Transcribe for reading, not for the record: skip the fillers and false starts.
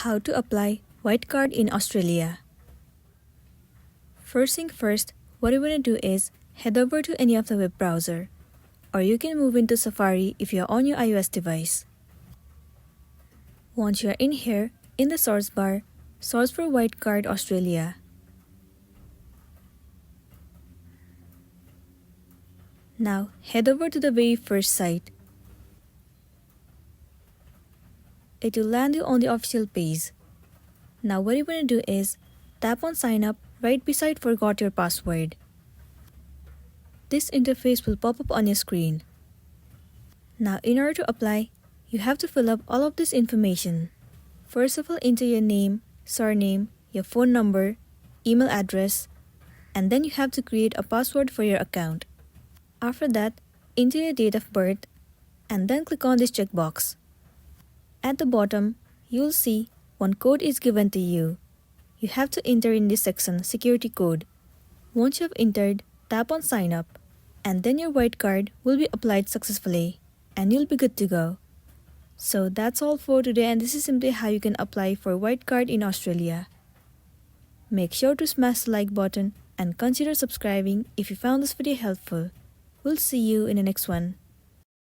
How to apply white card in Australia. First thing first, what you want to do is head over to any of the web browser, or you can move into Safari if you are on your iOS device. Once you are in here, in the source bar, search for white card Australia. Now head over to the very first site. It will land you on the official page. Now what you want to do is tap on sign up right beside forgot your password. This interface will pop up on your screen. Now in order to apply, you have to fill up all of this information. First of all, enter your name, surname, your phone number, email address, and then you have to create a password for your account. After that, enter your date of birth and then click on this checkbox. At the bottom, you'll see one code is given to you. You have to enter in this section security code. Once you have entered, tap on sign up, and then your white card will be applied successfully and you'll be good to go. So that's all for today, and this is simply how you can apply for white card in Australia. Make sure to smash the like button and consider subscribing if you found this video helpful. We'll see you in the next one.